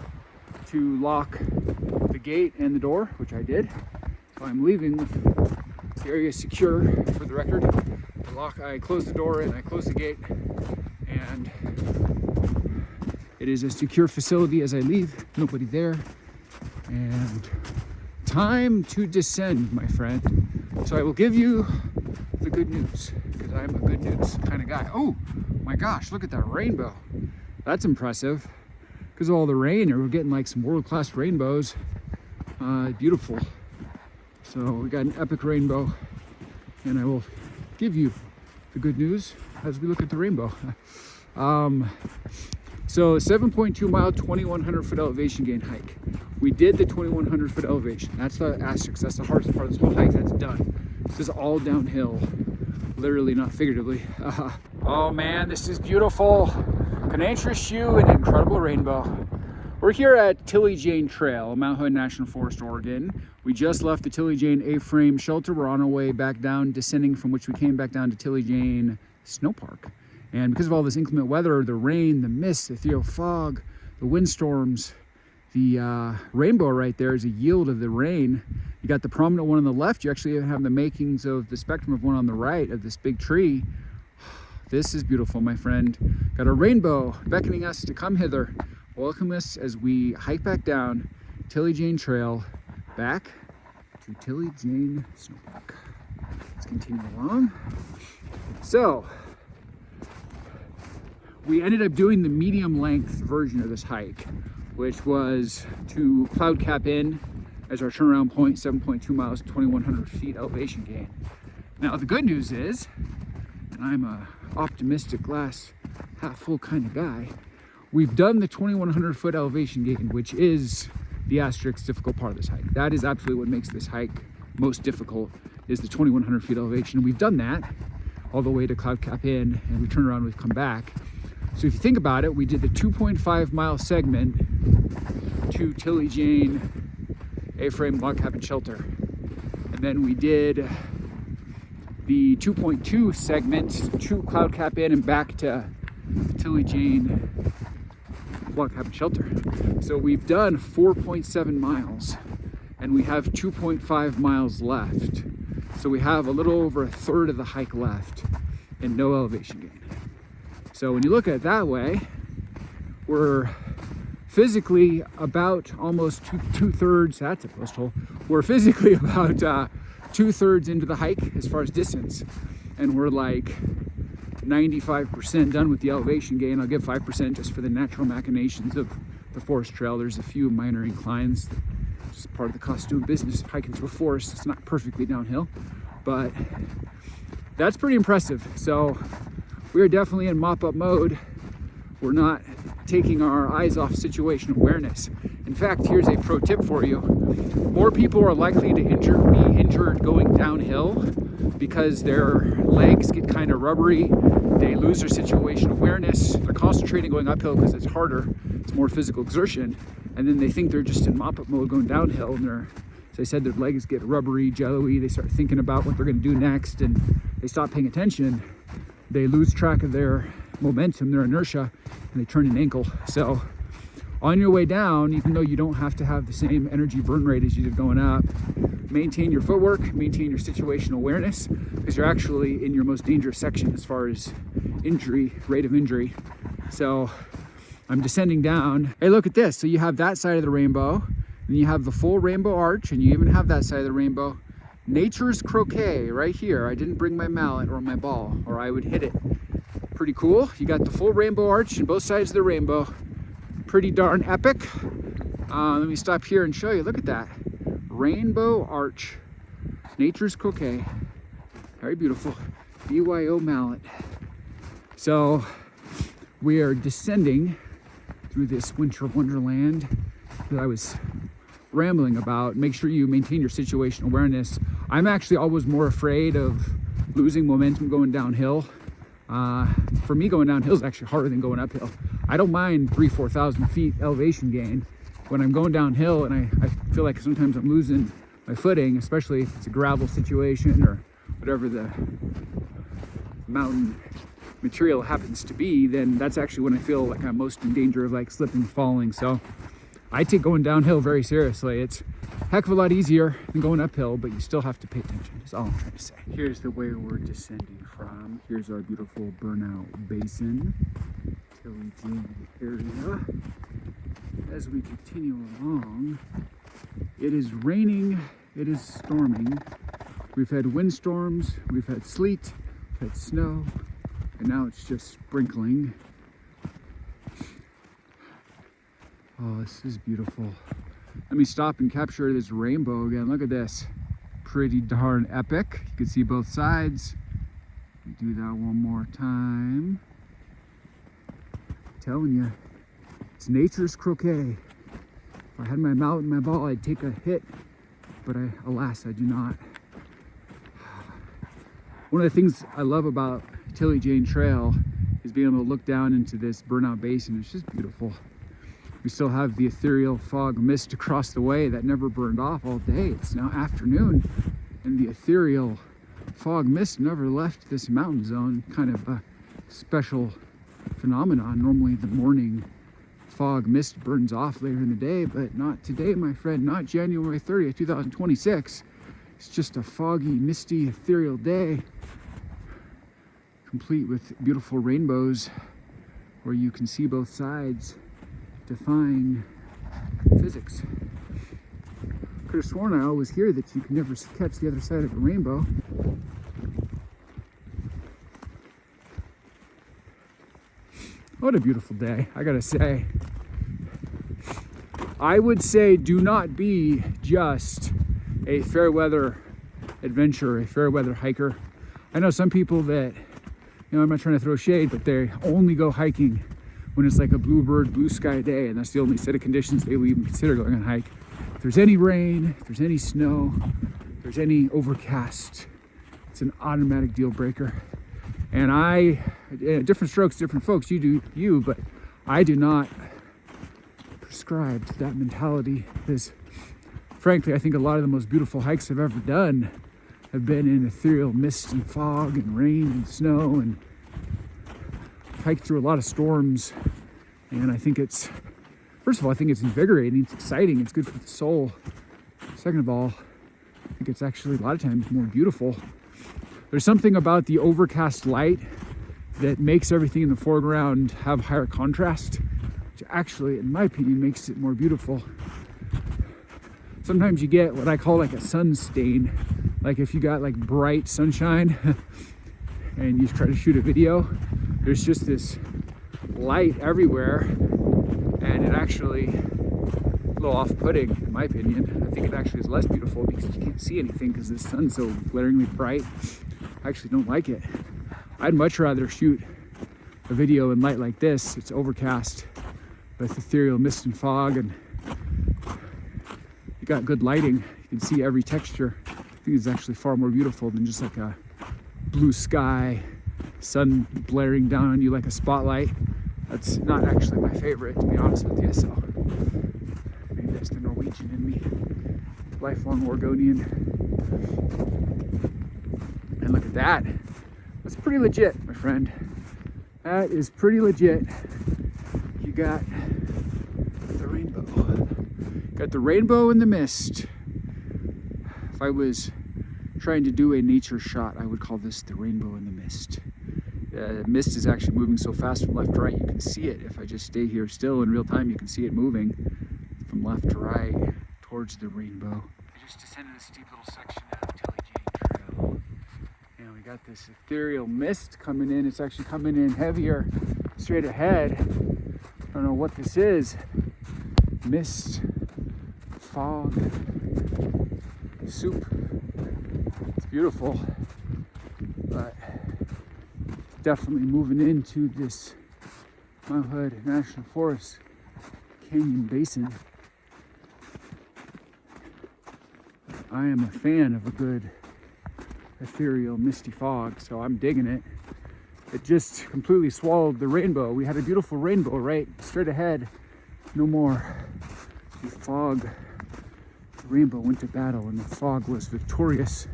[SPEAKER 1] to lock the gate and the door, which I did, so I'm leaving with the area secure. For the record, I closed the door and I closed the gate, and it is a secure facility as I leave. Nobody there, and time to descend, my friend. So I will give you the good news, because I'm a good news kind of guy. Oh my gosh, look at that rainbow. That's impressive. Because of all the rain, we're getting like some world-class rainbows. Beautiful. So we got an epic rainbow, and I will give you the good news as we look at the rainbow. So 7.2 mile, 2,100 foot elevation gain hike. We did the 2,100 foot elevation. That's the asterisk. That's the hardest part of this whole hike. That's done. This is all downhill, literally, not figuratively. Oh man, this is beautiful. Can I interest you in an incredible rainbow? We're here at Tilly Jane Trail, Mount Hood National Forest, Oregon. We just left the Tilly Jane A-frame shelter. We're on our way back down, descending from which we came back down to Tilly Jane Sno-Park. And because of all this inclement weather, the rain, the mist, the ethereal fog, the windstorms, the rainbow right there is a yield of the rain. You got the prominent one on the left. You actually have the makings of the spectrum of one on the right of this big tree. This is beautiful, my friend. Got a rainbow beckoning us to come hither. Welcome us as we hike back down Tilly Jane Trail back to Tilly Jane Sno-Park. Let's continue along. So, we ended up doing the medium length version of this hike, which was to Cloud Cap Inn as our turnaround point, 7.2 miles, 2,100 feet elevation gain. Now the good news is, and I'm a optimistic glass half full kind of guy, we've done the 2,100 foot elevation gain, which is the asterisk difficult part of this hike. That is absolutely what makes this hike most difficult, is the 2,100 feet elevation. We've done that all the way to Cloud Cap Inn, and we turned around, we've come back. So if you think about it, we did the 2.5 mile segment to Tilly Jane A-frame log cabin shelter. And then we did the 2.2 segment to Cloud Cap Inn and back to Tilly Jane log cabin shelter. So we've done 4.7 miles and we have 2.5 miles left. So we have a little over a third of the hike left and no elevation gain. So when you look at it that way, we're physically about almost two-thirds, that's a post hole, we're physically about 2/3 into the hike as far as distance. And we're like 95% done with the elevation gain. I'll give 5% just for the natural machinations of the forest trail. There's a few minor inclines, It's part of the cost of doing business, hiking through a forest. It's not perfectly downhill, but that's pretty impressive. So we are definitely in mop-up mode. We're not taking our eyes off situational awareness. In fact, here's a pro tip for you. More people are likely to be injured going downhill because their legs get kind of rubbery. They lose their situational awareness. They're concentrating going uphill because it's harder. It's more physical exertion. And then they think they're just in mop-up mode going downhill, and as I said, their legs get rubbery, jello-y. They start thinking about what they're going to do next, and they stop paying attention. They lose track of their momentum, their inertia, and they turn an ankle. So on your way down, even though you don't have to have the same energy burn rate as you did going up, maintain your footwork, maintain your situational awareness, because you're actually in your most dangerous section as far as injury, rate of injury. So I'm descending down. Hey, look at this. So you have that side of the rainbow, and you have the full rainbow arch, and you even have that side of the rainbow. Nature's Croquet right here. I didn't bring my mallet or my ball, or I would hit it. Pretty cool. You got the full rainbow arch and both sides of the rainbow. Pretty darn epic. Let me stop here and show you. Look at that. Rainbow arch. Nature's Croquet. Very beautiful. BYO mallet. So we are descending through this winter wonderland that I was rambling about. Make sure you maintain your situational awareness. I'm actually always more afraid of losing momentum going downhill. For me, going downhill is actually harder than going uphill. I don't mind 4,000 feet elevation gain. When I'm going downhill and I feel like sometimes I'm losing my footing, especially if it's a gravel situation or whatever the mountain material happens to be, then that's actually when I feel like I'm most in danger of like slipping and falling. So I take going downhill very seriously. It's a heck of a lot easier than going uphill, but you still have to pay attention. That's all I'm trying to say. Here's the way we're descending from. Here's our beautiful Burnout Basin, Tilly Jane area. As we continue along, it is raining, it is storming. We've had windstorms, we've had sleet, we've had snow, and now it's just sprinkling. Oh, this is beautiful. Let me stop and capture this rainbow again. Look at this. Pretty darn epic. You can see both sides. Do that one more time. I'm telling you, it's nature's croquet. If I had my mallet and my ball, I'd take a hit, but alas, I do not. One of the things I love about Tilly Jane Trail is being able to look down into this Burnout Basin. It's just beautiful. We still have the ethereal fog mist across the way that never burned off all day. It's now afternoon, and the ethereal fog mist never left this mountain zone. Kind of a special phenomenon. Normally the morning fog mist burns off later in the day, but not today, my friend. Not January 30th, 2026. It's just a foggy, misty, ethereal day, complete with beautiful rainbows where you can see both sides, defying physics. Could have sworn I always hear that you can never catch the other side of a rainbow. What a beautiful day, I gotta say. I would say do not be just a fair weather adventurer, a fair weather hiker. I know some people that, I'm not trying to throw shade, but they only go hiking when it's like a bluebird, blue sky day, and that's the only set of conditions they will even consider going on a hike. If there's any rain, if there's any snow, if there's any overcast, it's an automatic deal breaker. And different strokes, different folks, you do you, but I do not prescribe to that mentality, because frankly, I think a lot of the most beautiful hikes I've ever done have been in ethereal mist and fog and rain and snow, and hiked through a lot of storms. And I think it's, first of all, I think it's invigorating, it's exciting, it's good for the soul. Second of all, I think it's actually a lot of times more beautiful. There's something about the overcast light that makes everything in the foreground have higher contrast, which actually, in my opinion, makes it more beautiful. Sometimes you get what I call like a sun stain. Like if you got like bright sunshine and you try to shoot a video, there's just this light everywhere, and it actually little off-putting in my opinion. I think it actually is less beautiful because you can't see anything because the sun's so glaringly bright. I actually don't like it. I'd much rather shoot a video in light like this. It's overcast with ethereal mist and fog, and you got good lighting. You can see every texture. I think it's actually far more beautiful than just like a blue sky, sun blaring down on you like a spotlight. That's not actually my favorite, to be honest with you. So maybe that's the Norwegian in me, lifelong Oregonian. And look at that. That's pretty legit, my friend. That is pretty legit. You got the rainbow. Got the rainbow in the mist. If I was trying to do a nature shot, I would call this the rainbow in the mist. The mist is actually moving so fast from left to right, you can see it. If I just stay here still in real time, you can see it moving from left to right towards the rainbow. I just descended a steep little section of Tilly Jane Trail. And we got this ethereal mist coming in. It's actually coming in heavier straight ahead. I don't know what this is. Mist, fog, soup. It's beautiful, but it's definitely moving into this Mount Hood National Forest Canyon Basin. I am a fan of a good ethereal misty fog, so I'm digging it. It just completely swallowed the rainbow. We had a beautiful rainbow right straight ahead. No more. The fog, the rainbow went to battle and the fog was victorious.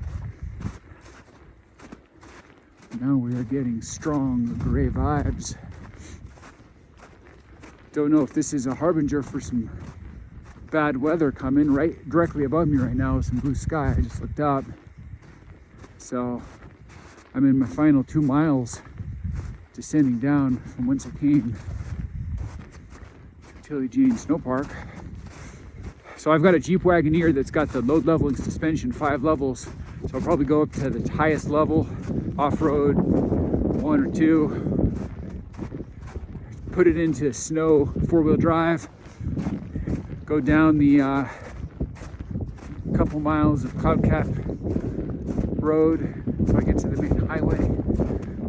[SPEAKER 1] Now we are getting strong gray vibes. Don't know if this is a harbinger for some bad weather coming. Right directly above me right now is some blue sky. I just looked up. So I'm in my final 2 miles descending down from whence I came to Tilly Jane Sno-Park. So I've got a Jeep Wagoneer that's got the load leveling suspension, 5 levels. So I'll probably go up to the highest level, off-road, 1 or 2. Put it into snow 4-wheel drive. Go down the couple miles of cloud cap road so I get to the main highway.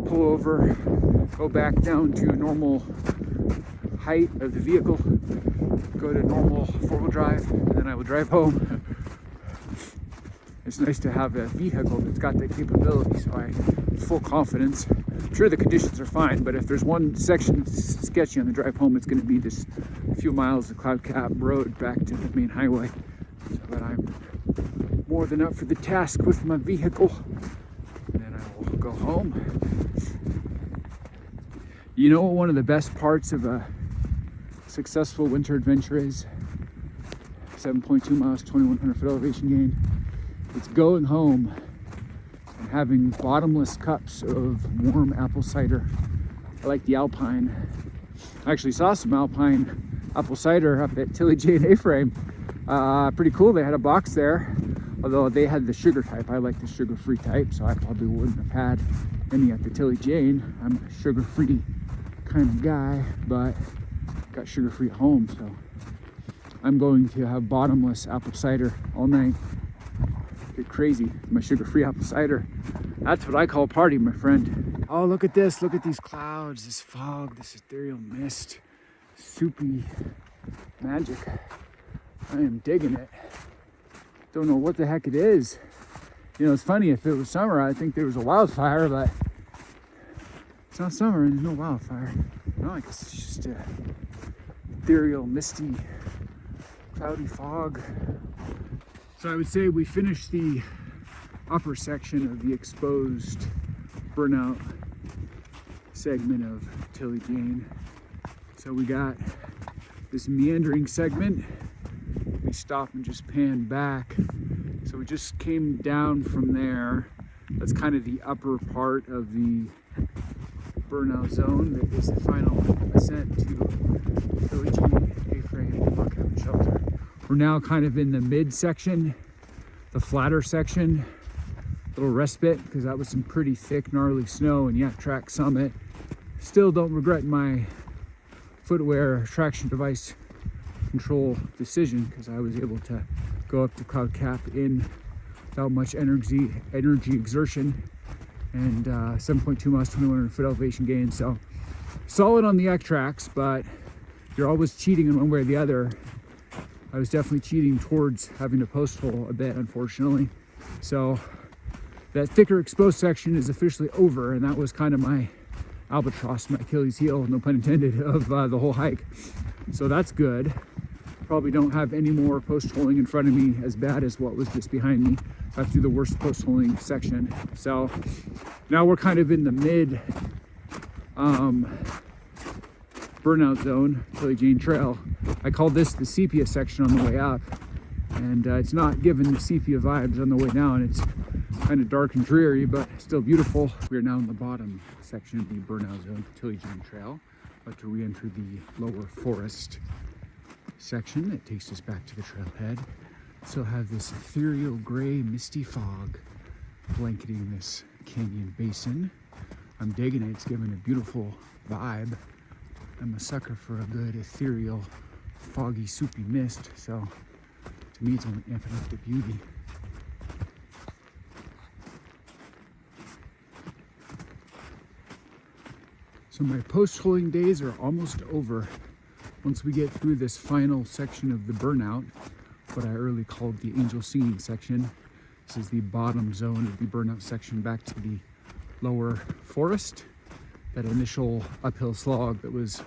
[SPEAKER 1] Pull over, go back down to normal height of the vehicle. Go to normal 4-wheel drive, and then I will drive home. It's nice to have a vehicle that's got that capability, so I have full confidence. I'm sure the conditions are fine, but if there's one section sketchy on the drive home, it's going to be this few miles of cloud cap road back to the main highway. So that I'm more than up for the task with my vehicle. And then I will go home. You know what one of the best parts of a successful winter adventure is? 7.2 miles, 2,100 foot elevation gain. It's going home and having bottomless cups of warm apple cider. I like the Alpine. I actually saw some Alpine apple cider up at Tilly Jane A-Frame. Pretty cool. They had a box there, although they had the sugar type. I like the sugar-free type, so I probably wouldn't have had any at the Tilly Jane. I'm a sugar-free kind of guy, but got sugar-free at home, so I'm going to have bottomless apple cider all night. Get crazy, my sugar-free apple cider. That's what I call a party, my friend. Oh, look at this. Look at these clouds, this fog, this ethereal mist. Soupy magic. I am digging it. Don't know what the heck it is. You know, it's funny, if it was summer, I think there was a wildfire, but it's not summer and there's no wildfire. No, I guess it's just a ethereal, misty, cloudy fog. So I would say we finished the upper section of the exposed Burnout segment of Tilly Jane. So we got this Meandering Segment. We stop and just pan back. So we just came down from there. That's kind of the upper part of the Burnout Zone. That is the final ascent to Tilly Jane A-Frame Log Cabin Shelter. We're now kind of in the mid section, the flatter section. Little respite because that was some pretty thick, gnarly snow in YakTrax Summit. Still don't regret my footwear traction device control decision because I was able to go up to cloud cap in without much energy exertion, and 7.2 miles, 2,100 foot elevation gain. So solid on the YakTrax, but you're always cheating in one way or the other. I was definitely cheating towards having to post hole a bit, unfortunately. So that thicker exposed section is officially over, and that was kind of my albatross, my Achilles heel, no pun intended, of the whole hike. So that's good. Probably don't have any more post holing in front of me as bad as what was just behind me. I have to do the worst post holing section. So now we're kind of in the mid burnout zone, Tilly Jane Trail. I call this the sepia section on the way up, and it's not giving the sepia vibes on the way down. It's kind of dark and dreary, but still beautiful. We are now in the bottom section of the burnout zone, Tilly Jane Trail, about to re-enter the lower forest section that takes us back to the trailhead. Still have this ethereal gray misty fog blanketing this canyon basin. I'm digging it. It's giving a beautiful vibe. I'm a sucker for a good ethereal, foggy, soupy mist, so to me it's only amping up the beauty. So my post-holing days are almost over. Once we get through this final section of the burnout, what I earlier called the angel singing section, this is the bottom zone of the burnout section back to the lower forest. That initial uphill slog that was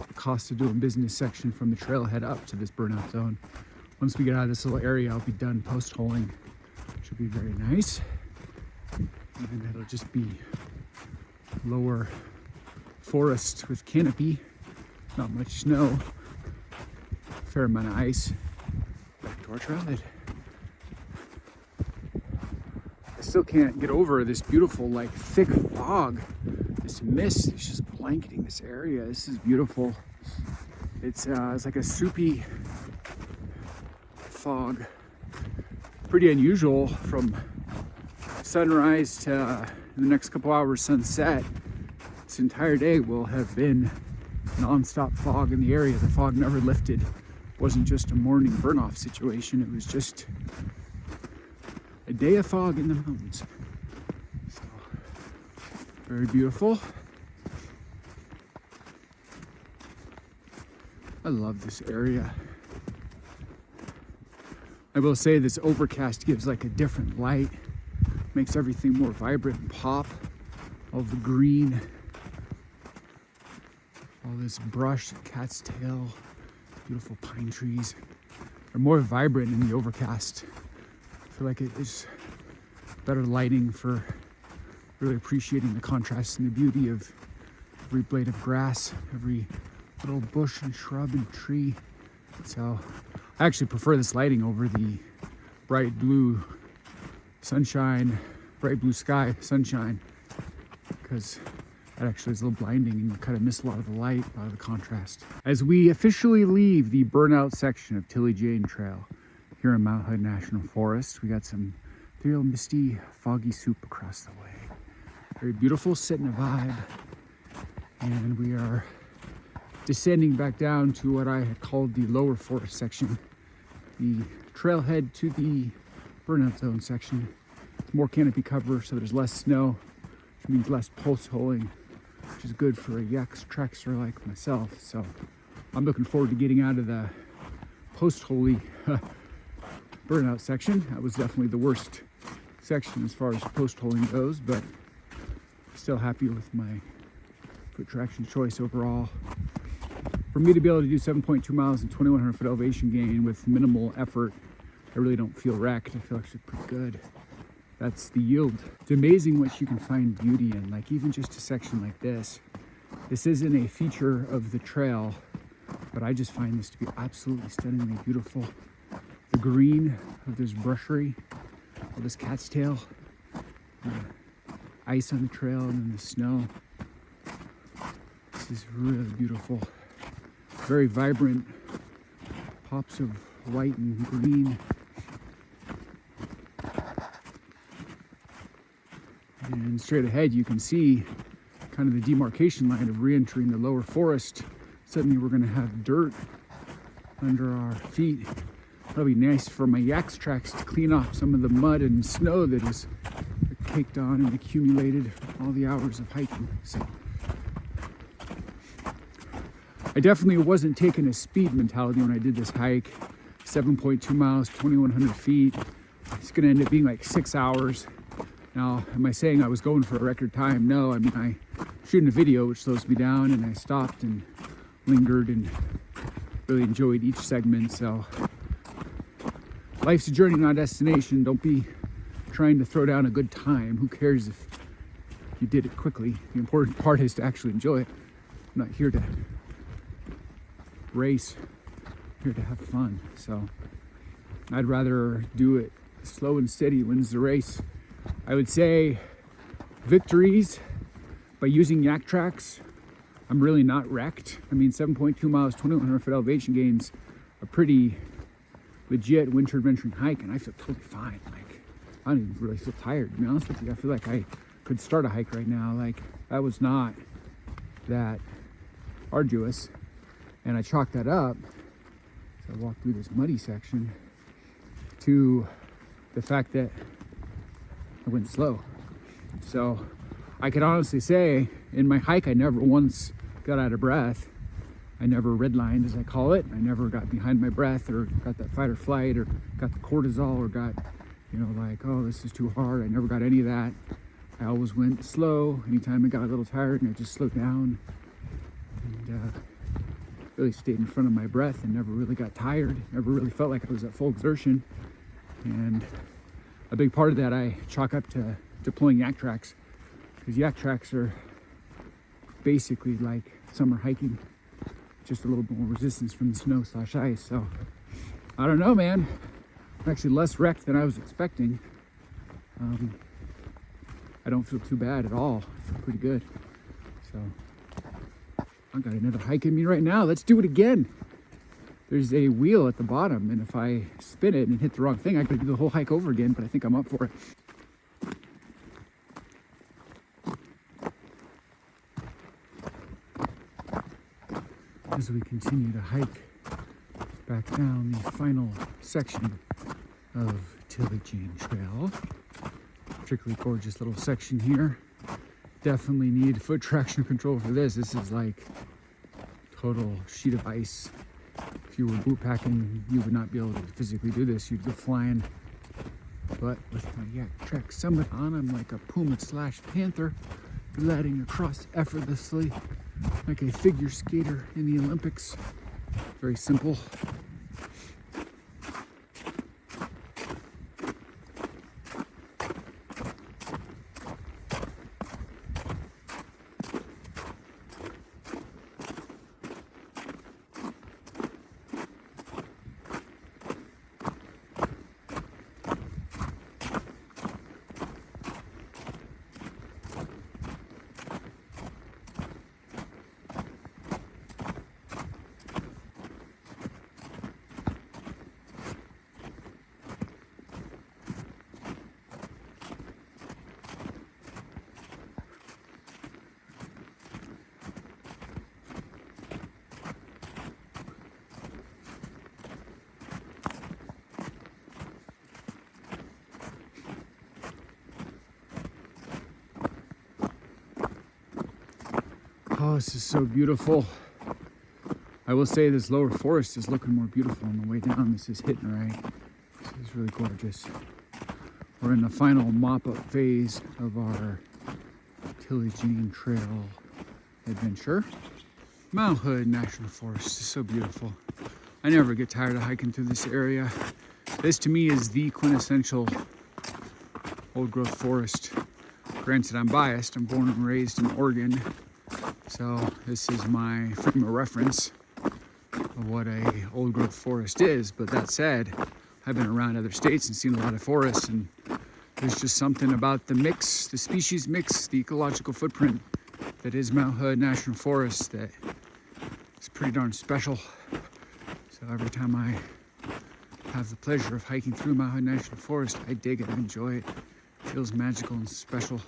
[SPEAKER 1] the cost of doing business section from the trailhead up to this burnout zone. Once we get out of this little area, I'll be done post-holing. Should be very nice. And it'll just be lower forest with canopy, not much snow, fair amount of ice. Back to our trailhead. I still can't get over this beautiful, like, thick fog. This mist is just blanketing this area. This is beautiful. It's like a soupy fog. Pretty unusual from sunrise to the next couple hours sunset. This entire day will have been non-stop fog in the area. The fog never lifted. It wasn't just a morning burn-off situation. It was just a day of fog in the mountains. So, very beautiful. I love this area. I will say this overcast gives like a different light, makes everything more vibrant and pop. All the green, all this brush, cat's tail, beautiful pine trees are more vibrant in the overcast. I feel like it is better lighting for really appreciating the contrast and the beauty of every blade of grass, every little bush and shrub and tree. So I actually prefer this lighting over the bright blue sunshine, bright blue sky sunshine, because that actually is a little blinding and you kind of miss a lot of the light, a lot of the contrast. As we officially leave the burnout section of Tilly Jane Trail here in Mount Hood National Forest, we got some ethereal, misty, foggy soup across the way. Very beautiful, setting a vibe. And we are descending back down to what I had called the lower forest section, the trailhead to the burnout zone section. More canopy cover, so there's less snow, which means less post holing, which is good for a YakTraxer like myself. So I'm looking forward to getting out of the post holy burnout section. That was definitely the worst section as far as post holing goes, but still happy with my foot traction choice overall. For me to be able to do 7.2 miles and 2,100 foot elevation gain with minimal effort, I really don't feel wrecked. I feel actually pretty good. That's the yield. It's amazing what you can find beauty in, like even just a section like this. This isn't a feature of the trail, but I just find this to be absolutely stunningly beautiful. The green of this brushery, all this cat's tail, the ice on the trail, and then the snow. This is really beautiful. Very vibrant pops of white and green. And straight ahead you can see kind of the demarcation line of re-entering the lower forest. Suddenly we're going to have dirt under our feet. That'll be nice for my YakTrax to clean off some of the mud and snow that is caked on and accumulated all the hours of hiking. So I definitely wasn't taking a speed mentality when I did this hike. 7.2 miles, 2,100 feet. It's gonna end up being like 6 hours. Now, am I saying I was going for a record time? No, I mean, I shooting a video, which slows me down, and I stopped and lingered and really enjoyed each segment. So life's a journey, not a destination. Don't be trying to throw down a good time. Who cares if you did it quickly? The important part is to actually enjoy it. I'm not here to race, I'm here to have fun. So I'd rather do it slow and steady wins the race. I would say victories by using YakTrax. I'm really not wrecked. I mean, 7.2 miles, 2,100 foot elevation gains, a pretty legit winter adventuring hike, and I feel totally fine. Like, I don't even really feel tired, to be honest with you. I feel like I could start a hike right now. Like, that was not that arduous. And I chalked that up, so I walked through this muddy section, to the fact that I went slow. So I could honestly say in my hike, I never once got out of breath. I never redlined, as I call it. I never got behind my breath or got that fight or flight or got the cortisol or got, you know, like, oh, this is too hard. I never got any of that. I always went slow. Anytime I got a little tired, and I just slowed down and really stayed in front of my breath and never really got tired. Never really felt like I was at full exertion. And a big part of that I chalk up to deploying YakTrax, because YakTrax are basically like summer hiking, just a little bit more resistance from the snow/ice. So I don't know, man. I'm actually less wrecked than I was expecting. I don't feel too bad at all. I feel pretty good. So I've got another hike in me right now. Let's do it again. There's a wheel at the bottom, and if I spin it and hit the wrong thing, I could do the whole hike over again, but I think I'm up for it. As we continue to hike back down the final section of Tilly Jane Trail. Particularly gorgeous little section here. Definitely need foot traction control for this. This is like total sheet of ice. If you were boot packing, you would not be able to physically do this. You'd go flying. But with my YakTrax Summit on, I'm like a puma/panther, gliding across effortlessly like a figure skater in the Olympics. Very simple. Oh, this is so beautiful. I will say this lower forest is looking more beautiful on the way down. This is hitting right. This is really gorgeous. We're in the final mop-up phase of our Tilly Jane Trail adventure. Mount Hood National Forest is so beautiful. I never get tired of hiking through this area. This to me is the quintessential old growth forest. Granted, I'm biased. I'm born and raised in Oregon. So this is my frame of reference of what a old growth forest is. But that said, I've been around other states and seen a lot of forests, and there's just something about the mix, the species mix, the ecological footprint that is Mount Hood National Forest that is pretty darn special. So every time I have the pleasure of hiking through Mount Hood National Forest, I dig it, I enjoy it. It feels magical and special.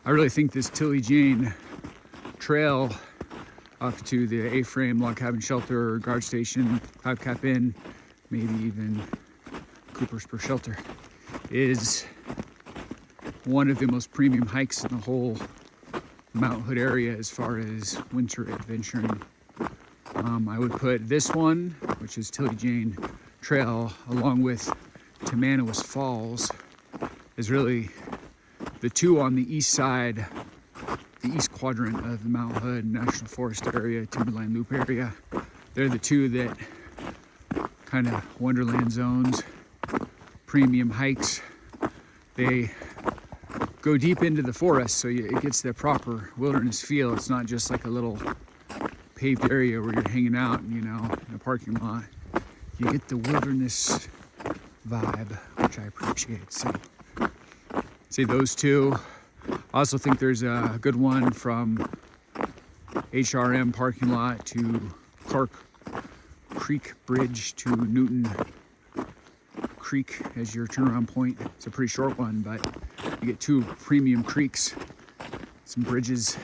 [SPEAKER 1] I really think this Tilly Jane Trail off to the A-frame log cabin shelter, guard station, Cloud Cap Inn, maybe even Cooper Spur Shelter, is one of the most premium hikes in the whole Mount Hood area as far as winter adventuring. I would put this one, which is Tilly Jane Trail, along with Timberline Falls, is really the two on the east side, the east quadrant of the Mount Hood National Forest area, Timberline Loop area. They're the two that kind of Wonderland zones, premium hikes. They go deep into the forest, so it gets the proper wilderness feel. It's not just like a little paved area where you're hanging out, you know, in a parking lot. You get the wilderness vibe, which I appreciate. So, say those two. I also think there's a good one from HRM parking lot to Clark Creek Bridge to Newton Creek as your turnaround point. It's a pretty short one, but you get two premium creeks, some bridges,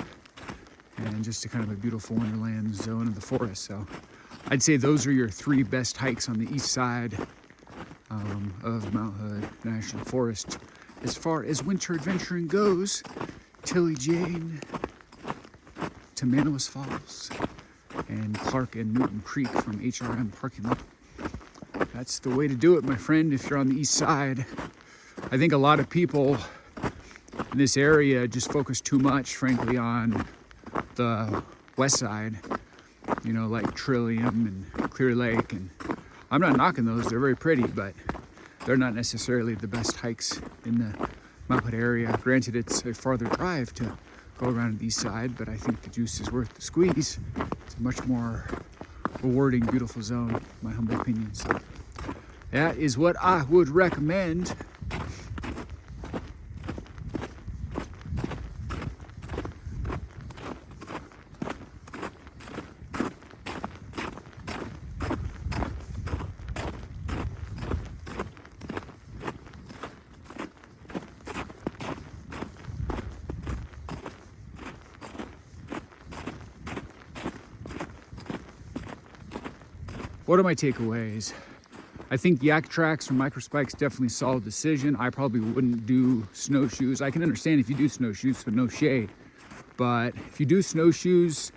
[SPEAKER 1] and just a kind of a beautiful wonderland zone of the forest. So I'd say those are your three best hikes on the east side of Mount Hood National Forest. As far as winter adventuring goes, Tilly Jane, Timberline Falls, and Clark and Newton Creek from HRM parking lot. That's the way to do it, my friend, if you're on the east side. I think a lot of people in this area just focus too much, frankly, on the west side, you know, like Trillium and Clear Lake. And I'm not knocking those, they're very pretty, but they're not necessarily the best hikes in the Mount Hood area. Granted, it's a farther drive to go around the east side, but I think the juice is worth the squeeze. It's a much more rewarding, beautiful zone, in my humble opinion. So that is what I would recommend. What are my takeaways? I think YakTrax or microspike's definitely a solid decision. I probably wouldn't do snowshoes. I can understand if you do snowshoes, so no shade. But if you do snowshoes,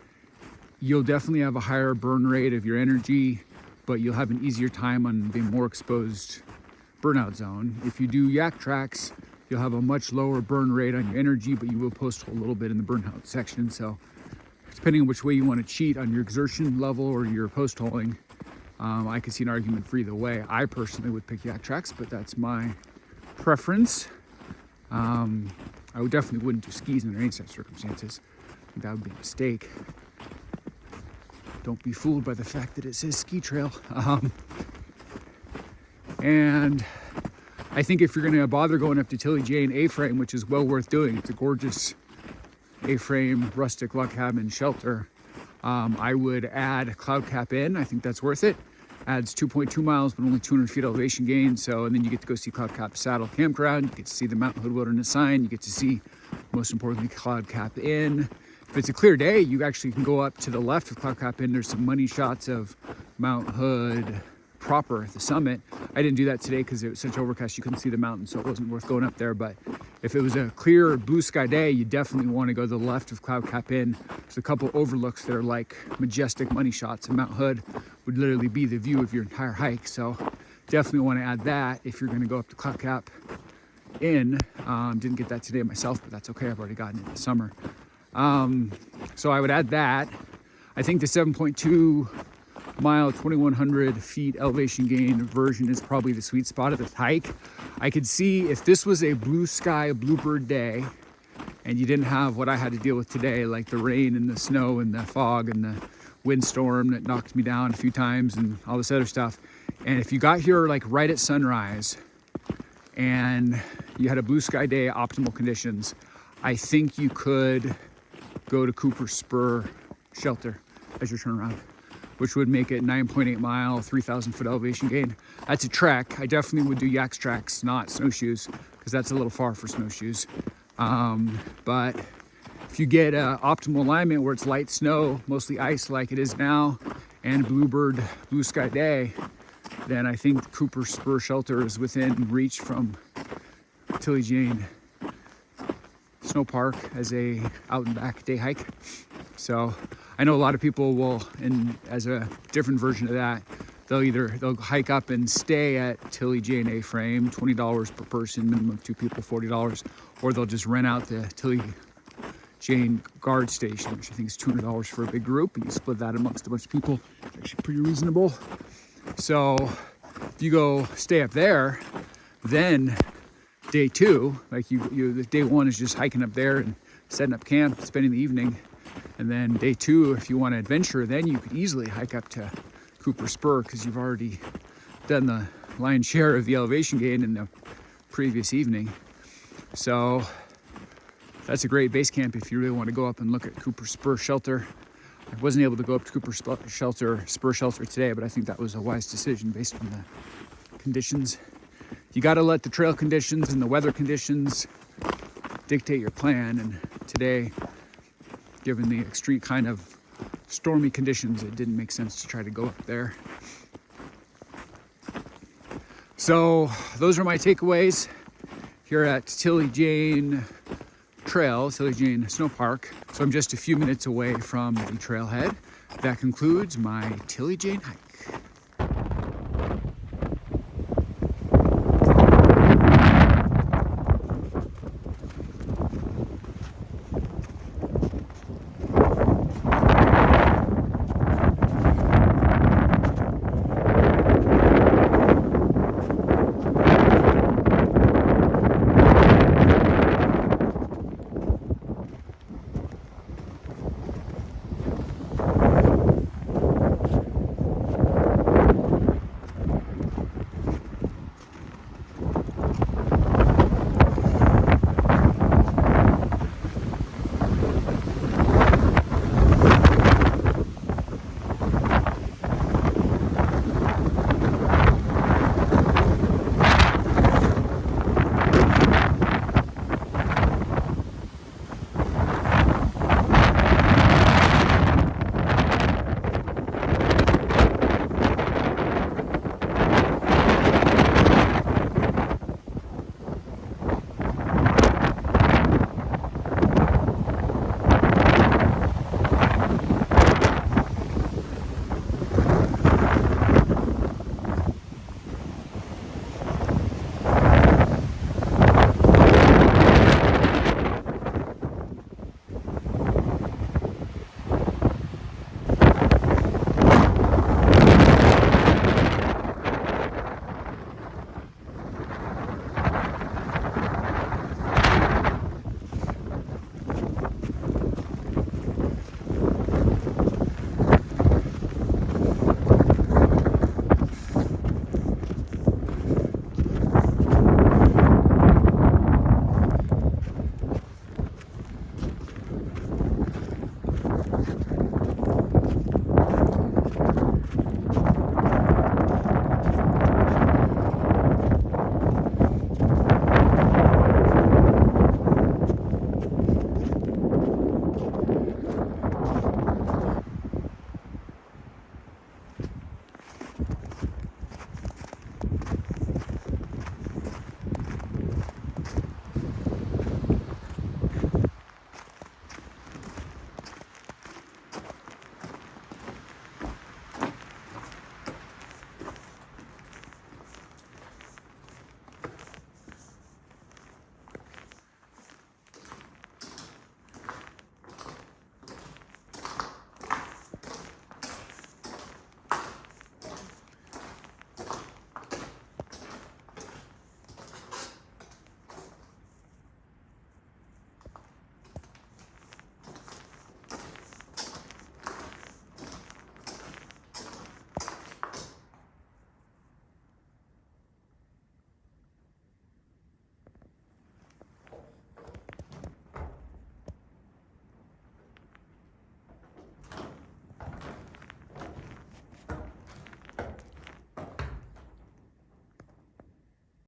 [SPEAKER 1] you'll definitely have a higher burn rate of your energy, but you'll have an easier time on the more exposed burnout zone. If you do YakTrax, you'll have a much lower burn rate on your energy, but you will post hole a little bit in the burnout section. So depending on which way you want to cheat on your exertion level or your post holing, I could see an argument for either way. I personally would pick YakTrax, but that's my preference. I would definitely wouldn't do skis under any such circumstances. I think that would be a mistake. Don't be fooled by the fact that it says ski trail. And I think if you're going to bother going up to Tilly Jane A-frame, which is well worth doing, it's a gorgeous A-frame rustic log cabin shelter. I would add Cloud Cap Inn. I think that's worth it. Adds 2.2 miles, but only 200 feet elevation gain. So, and then you get to go see Cloud Cap Saddle Campground. You get to see the Mount Hood Wilderness sign. You get to see, most importantly, Cloud Cap Inn. If it's a clear day, you actually can go up to the left of Cloud Cap Inn. There's some money shots of Mount Hood proper at the summit. I didn't do that today because it was such overcast you couldn't see the mountain, so it wasn't worth going up there. But if it was a clear blue sky day, you definitely want to go to the left of Cloud Cap Inn. There's a couple overlooks that are like majestic money shots, and Mount Hood would literally be the view of your entire hike. So definitely want to add that if you're going to go up to Cloud Cap Inn. Didn't get that today myself, but that's okay. I've already gotten it in the summer. So I would add that. I think the 7.2 mile, 2,100 feet elevation gain version is probably the sweet spot of this hike. I could see if this was a blue sky, bluebird day, and you didn't have what I had to deal with today, like the rain and the snow and the fog and the windstorm that knocked me down a few times and all this other stuff. And if you got here like right at sunrise and you had a blue sky day, optimal conditions, I think you could go to Cooper Spur Shelter as your turnaround, which would make it 9.8 mile, 3,000 foot elevation gain. That's a trek. I definitely would do YakTrax, not snowshoes, because that's a little far for snowshoes. But If you get optimal alignment where it's light snow, mostly ice like it is now, and bluebird, blue sky day, then I think Cooper Spur Shelter is within reach from Tilly Jane Sno-Park as a out and back day hike. So I know a lot of people will, and as a different version of that, they'll hike up and stay at Tilly Jane A-frame, $20 per person, minimum of 2 people, $40, or they'll just rent out the Tilly Jane guard station, which I think is $200 for a big group, and you split that amongst a bunch of people. It's actually pretty reasonable. So if you go stay up there, then day 2, like the day 1 is just hiking up there and setting up camp, spending the evening, and then day 2, if you want to adventure, then you could easily hike up to Cooper Spur because you've already done the lion's share of the elevation gain in the previous evening. So that's a great base camp if you really want to go up and look at Cooper Spur Shelter. I wasn't able to go up to Cooper Spur Shelter today, but I think that was a wise decision based on the conditions. You got to let the trail conditions and the weather conditions dictate your plan. And today, given the extreme kind of stormy conditions, it didn't make sense to try to go up there. So those are my takeaways here at Tilly Jane Trail, Tilly Jane Sno-Park. So I'm just a few minutes away from the trailhead. That concludes my Tilly Jane hike.